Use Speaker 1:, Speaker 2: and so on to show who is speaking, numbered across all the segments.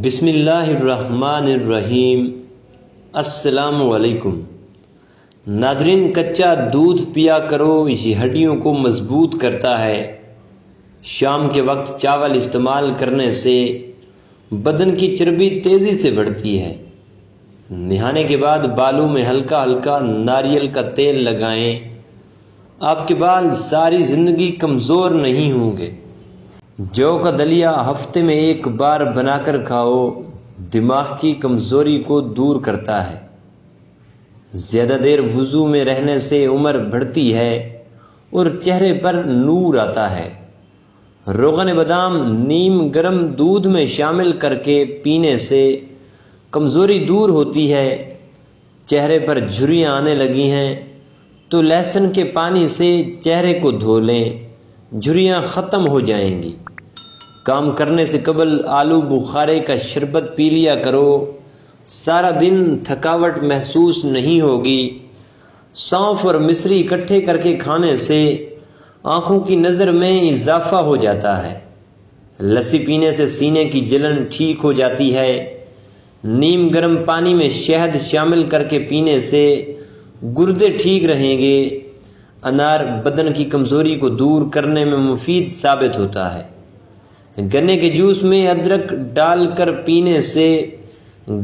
Speaker 1: بسم اللہ الرحمن الرحیم۔ السلام علیکم ناظرین، کچا دودھ پیا کرو، یہ ہڈیوں کو مضبوط کرتا ہے۔ شام کے وقت چاول استعمال کرنے سے بدن کی چربی تیزی سے بڑھتی ہے۔ نہانے کے بعد بالوں میں ہلکا ہلکا ناریل کا تیل لگائیں، آپ کے بال ساری زندگی کمزور نہیں ہوں گے۔ جو کا دلیا ہفتے میں ایک بار بنا کر کھاؤ، دماغ کی کمزوری کو دور کرتا ہے۔ زیادہ دیر وضو میں رہنے سے عمر بڑھتی ہے اور چہرے پر نور آتا ہے۔ روغن بادام نیم گرم دودھ میں شامل کر کے پینے سے کمزوری دور ہوتی ہے۔ چہرے پر جھریاں آنے لگی ہیں تو لہسن کے پانی سے چہرے کو دھو لیں، جھریاں ختم ہو جائیں گی۔ کام کرنے سے قبل آلو بخارے کا شربت پی لیا کرو، سارا دن تھکاوٹ محسوس نہیں ہوگی۔ سونف اور مصری اکٹھے کر کے کھانے سے آنکھوں کی نظر میں اضافہ ہو جاتا ہے۔ لسی پینے سے سینے کی جلن ٹھیک ہو جاتی ہے۔ نیم گرم پانی میں شہد شامل کر کے پینے سے گردے ٹھیک رہیں گے۔ انار بدن کی کمزوری کو دور کرنے میں مفید ثابت ہوتا ہے۔ گنے کے جوس میں ادرک ڈال کر پینے سے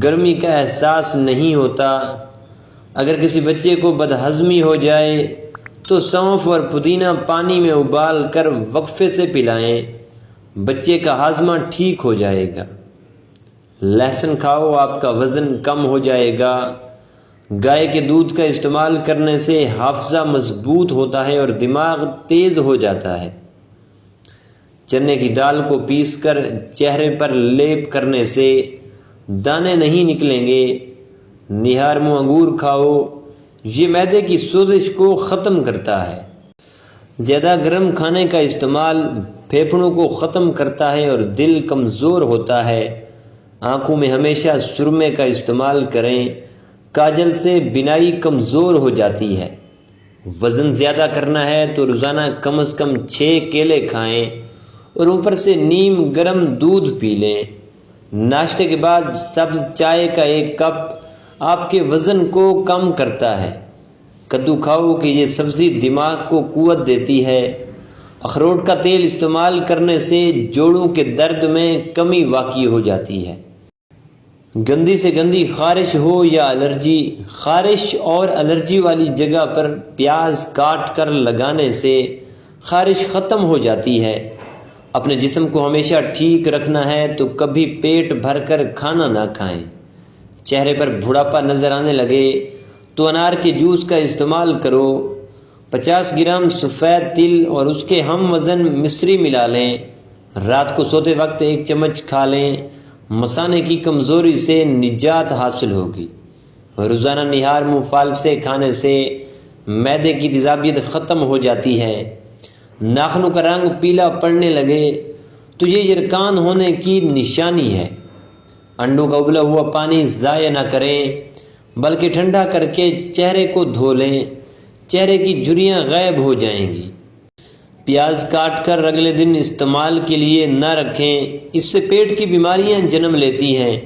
Speaker 1: گرمی کا احساس نہیں ہوتا۔ اگر کسی بچے کو بدہضمی ہو جائے تو سونف اور پودینہ پانی میں ابال کر وقفے سے پلائیں، بچے کا ہاضمہ ٹھیک ہو جائے گا۔ لہسن کھاؤ، آپ کا وزن کم ہو جائے گا۔ گائے کے دودھ کا استعمال کرنے سے حافظہ مضبوط ہوتا ہے اور دماغ تیز ہو جاتا ہے۔ چنے کی دال کو پیس کر چہرے پر لیپ کرنے سے دانے نہیں نکلیں گے۔ نہار منہ انگور کھاؤ، یہ معدے کی سوزش کو ختم کرتا ہے۔ زیادہ گرم کھانے کا استعمال پھیپھڑوں کو ختم کرتا ہے اور دل کمزور ہوتا ہے۔ آنکھوں میں ہمیشہ سرمے کا استعمال کریں، کاجل سے بینائی کمزور ہو جاتی ہے۔ وزن زیادہ کرنا ہے تو روزانہ کم از کم 6 کیلے کھائیں اور اوپر سے نیم گرم دودھ پی لیں۔ ناشتے کے بعد سبز چائے کا 1 کپ آپ کے وزن کو کم کرتا ہے۔ کدو کھاؤ کہ یہ سبزی دماغ کو قوت دیتی ہے۔ اخروٹ کا تیل استعمال کرنے سے جوڑوں کے درد میں کمی واقع ہو جاتی ہے۔ گندی سے گندی خارش ہو یا الرجی، خارش اور الرجی والی جگہ پر پیاز کاٹ کر لگانے سے خارش ختم ہو جاتی ہے۔ اپنے جسم کو ہمیشہ ٹھیک رکھنا ہے تو کبھی پیٹ بھر کر کھانا نہ کھائیں۔ چہرے پر بڑھاپا نظر آنے لگے تو انار کے جوس کا استعمال کرو۔ 50 گرام سفید تل اور اس کے ہم وزن مصری ملا لیں۔ رات کو سوتے وقت 1 چمچ کھا لیں، مثانے کی کمزوری سے نجات حاصل ہوگی۔ روزانہ نہار منہ فالسے کھانے سے معدے کی تیزابیت ختم ہو جاتی ہے۔ ناخنوں کا رنگ پیلا پڑنے لگے تو یہ یرقان ہونے کی نشانی ہے۔ انڈوں کا ابلا ہوا پانی ضائع نہ کریں بلکہ ٹھنڈا کر کے چہرے کو دھو لیں، چہرے کی جھریاں غائب ہو جائیں گی۔ پیاز کاٹ کر اگلے دن استعمال کے لیے نہ رکھیں، اس سے پیٹ کی بیماریاں جنم لیتی ہیں۔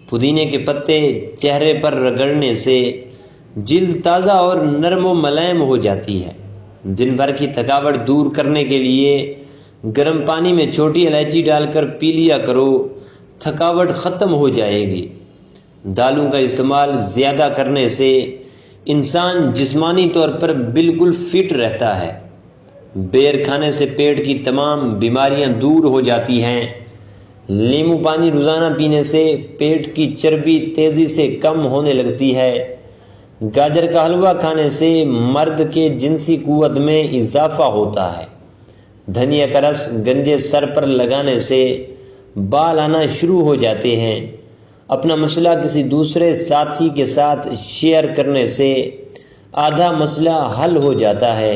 Speaker 1: پودینے کے پتے چہرے پر رگڑنے سے جلد تازہ اور نرم و ملائم ہو جاتی ہے۔ دن بھر کی تھکاوٹ دور کرنے کے لیے گرم پانی میں چھوٹی الائچی ڈال کر پی لیا کرو، تھکاوٹ ختم ہو جائے گی۔ دالوں کا استعمال زیادہ کرنے سے انسان جسمانی طور پر بالکل فٹ رہتا ہے۔ بیر کھانے سے پیٹ کی تمام بیماریاں دور ہو جاتی ہیں۔ لیمو پانی روزانہ پینے سے پیٹ کی چربی تیزی سے کم ہونے لگتی ہے۔ گاجر کا حلوہ کھانے سے مرد کے جنسی قوت میں اضافہ ہوتا ہے۔ دھنیا کا رس گنجے سر پر لگانے سے بال آنا شروع ہو جاتے ہیں۔ اپنا مسئلہ کسی دوسرے ساتھی کے ساتھ شیئر کرنے سے آدھا مسئلہ حل ہو جاتا ہے۔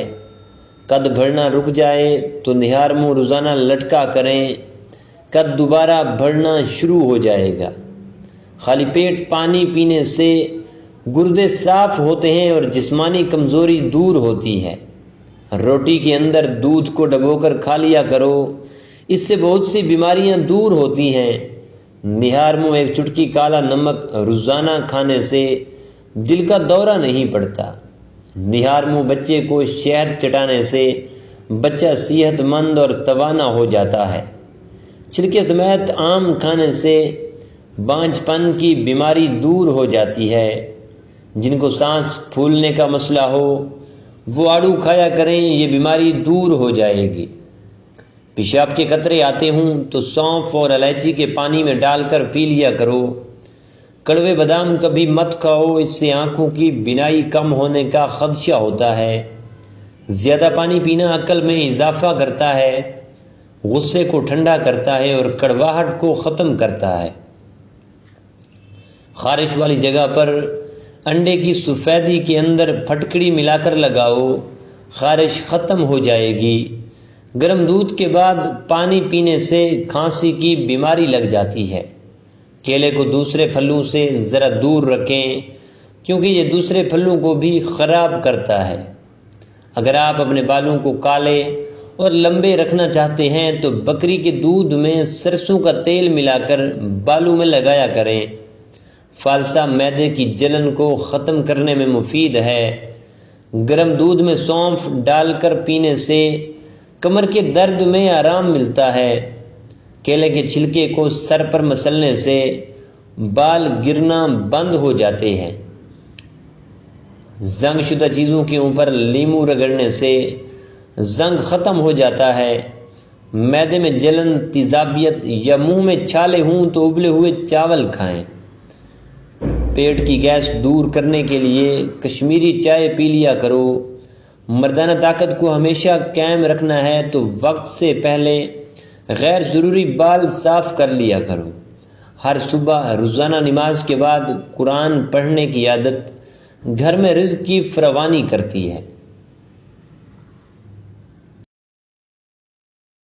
Speaker 1: قد بڑھنا رک جائے تو نہار منہ روزانہ لٹکا کریں، قد دوبارہ بڑھنا شروع ہو جائے گا۔ خالی پیٹ پانی پینے سے گردے صاف ہوتے ہیں اور جسمانی کمزوری دور ہوتی ہے۔ روٹی کے اندر دودھ کو ڈبو کر کھا لیا کرو، اس سے بہت سی بیماریاں دور ہوتی ہیں۔ نہار منہ ایک چٹکی کالا نمک روزانہ کھانے سے دل کا دورہ نہیں پڑتا۔ نہار منہ بچے کو شہد چٹانے سے بچہ صحت مند اور توانا ہو جاتا ہے۔ چھلکے سمیت آم کھانے سے بانجھ پن کی بیماری دور ہو جاتی ہے۔ جن کو سانس پھولنے کا مسئلہ ہو وہ آڑو کھایا کریں، یہ بیماری دور ہو جائے گی۔ پیشاب کے قطرے آتے ہوں تو سونف اور الائچی کے پانی میں ڈال کر پی لیا کرو۔ کڑوے بادام کبھی مت کھاؤ، اس سے آنکھوں کی بینائی کم ہونے کا خدشہ ہوتا ہے۔ زیادہ پانی پینا عقل میں اضافہ کرتا ہے، غصے کو ٹھنڈا کرتا ہے اور کڑواہٹ کو ختم کرتا ہے۔ خارش والی جگہ پر انڈے کی سفیدی کے اندر پھٹکڑی ملا کر لگاؤ، خارش ختم ہو جائے گی۔ گرم دودھ کے بعد پانی پینے سے کھانسی کی بیماری لگ جاتی ہے۔ کیلے کو دوسرے پھلوں سے ذرا دور رکھیں کیونکہ یہ دوسرے پھلوں کو بھی خراب کرتا ہے۔ اگر آپ اپنے بالوں کو کالے اور لمبے رکھنا چاہتے ہیں تو بکری کے دودھ میں سرسوں کا تیل ملا کر بالوں میں لگایا کریں۔ فالسا معدے کی جلن کو ختم کرنے میں مفید ہے۔ گرم دودھ میں سونف ڈال کر پینے سے کمر کے درد میں آرام ملتا ہے۔ کیلے کے چھلکے کو سر پر مسلنے سے بال گرنا بند ہو جاتے ہیں۔ زنگ شدہ چیزوں کے اوپر لیمو رگڑنے سے زنگ ختم ہو جاتا ہے۔ معدے میں جلن، تیزابیت یا منہ میں چھالے ہوں تو ابلے ہوئے چاول کھائیں۔ پیٹ کی گیس دور کرنے کے لیے کشمیری چائے پی لیا کرو۔ مردانہ طاقت کو ہمیشہ قائم رکھنا ہے تو وقت سے پہلے غیر ضروری بال صاف کر لیا کرو۔ ہر صبح روزانہ نماز کے بعد قرآن پڑھنے کی عادت گھر میں رزق کی فراوانی کرتی ہے۔